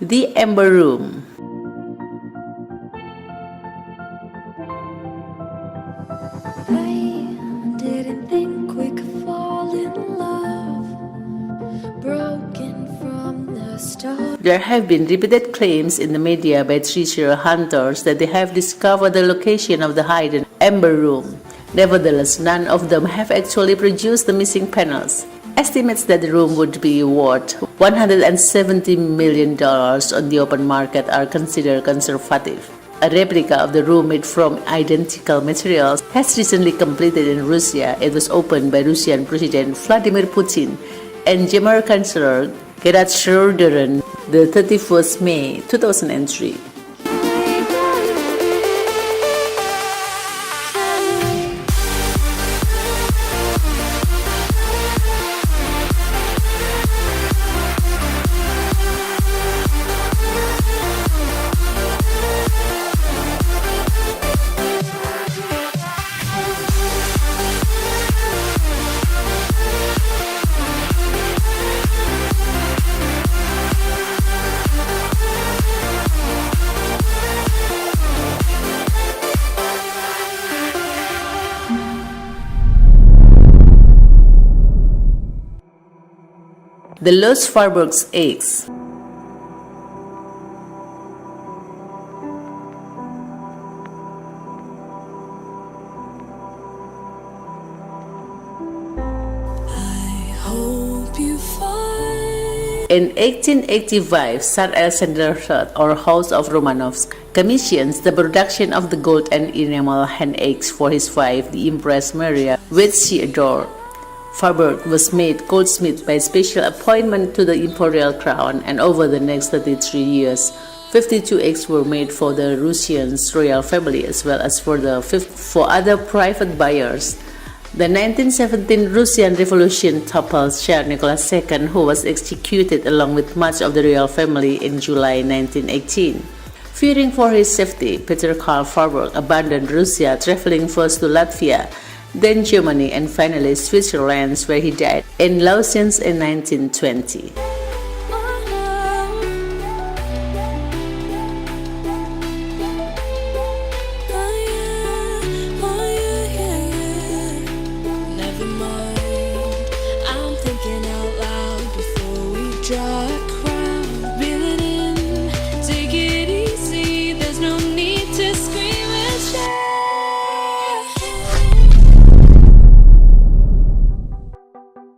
The Amber Room. I didn't think we could fall in love, broken from the start. There have been repeated claims in the media by treasure hunters that they have discovered the location of the hidden Amber Room. Nevertheless, none of them have actually produced the missing panels. Estimates that the room would be worth $170 million on the open market are considered conservative. A replica of the room made from identical materials has recently completed in Russia. It was opened by Russian President Vladimir Putin and German Chancellor Gerhard Schröder the 31st May 2003. The Lost Fireworks Eggs. In 1885, Tsar Alexander III, or House of Romanovs, commissions the production of the gold and enamel hand eggs for his wife, the Empress Maria, which she adored. Firework was made goldsmith by special appointment to the imperial crown, and over the next 33 years, 52 eggs were made for the Russian royal family as well as for other private buyers. The 1917 Russian Revolution toppled Tsar Nicholas II, who was executed along with much of the royal family in July 1918. Fearing for his safety, Peter Karl Farburg abandoned Russia, traveling first to Latvia, then Germany, and finally Switzerland, where he died in Lausanne in 1920.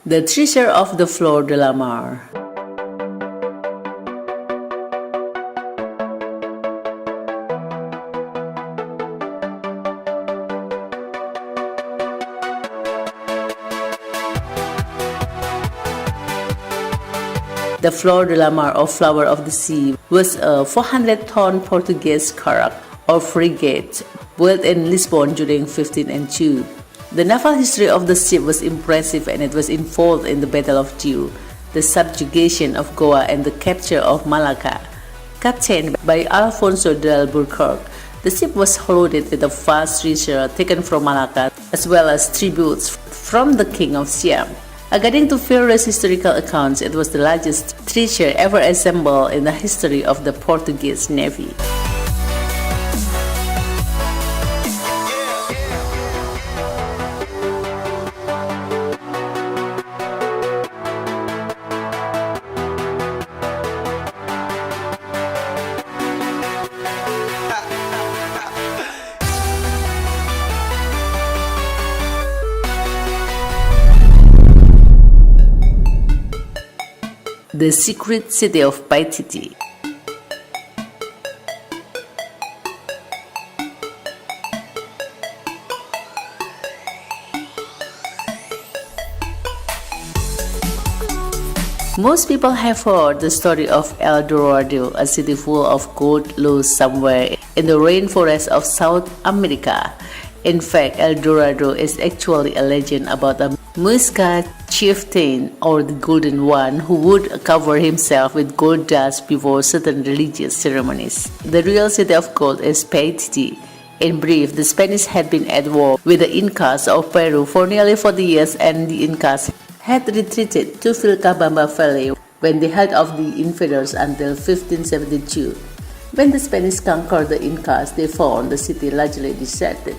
The Treasure of the Flor de la Mar. The Flor de la Mar, or Flower of the Sea, was a 400-ton Portuguese carrack or frigate built in Lisbon during 1502. The naval history of the ship was impressive, and it was involved in the Battle of Diu, the subjugation of Goa, and the capture of Malacca. Captained by Alfonso de Albuquerque, the ship was loaded with a vast treasure taken from Malacca, as well as tributes from the King of Siam. According to various historical accounts, it was the largest treasure ever assembled in the history of the Portuguese Navy. The Secret City of Paititi. Most people have heard the story of El Dorado, a city full of gold lost somewhere in the rainforests of South America. In fact, El Dorado is actually a legend about a Muisca Chieftain, or the Golden One, who would cover himself with gold dust before certain religious ceremonies. The real city of gold is Paititi. In brief, the Spanish had been at war with the Incas of Peru for nearly 40 years, and the Incas had retreated to Vilcabamba Valley, when they held off the invaders until 1572. When the Spanish conquered the Incas, they found the city largely deserted.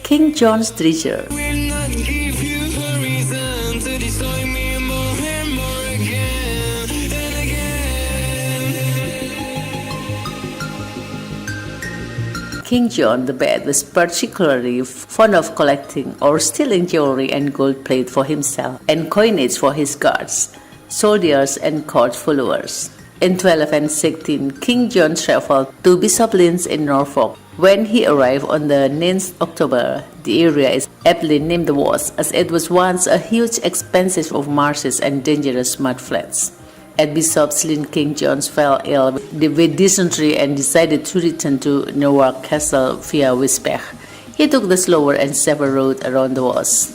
King John's treasure. King John the Bad was particularly fond of collecting or stealing jewelry and gold plate for himself and coinage for his guards, soldiers, and court followers. In 1216, King John traveled to Bishops Lynn in Norfolk. When he arrived on the 9th October, the area is aptly named the Wars, as it was once a huge expanse of marshes and dangerous mud flats. At Bishops Lynn, King John fell ill with dysentery and decided to return to Newark Castle via Wisbech. He took the slower and safer road around the walls.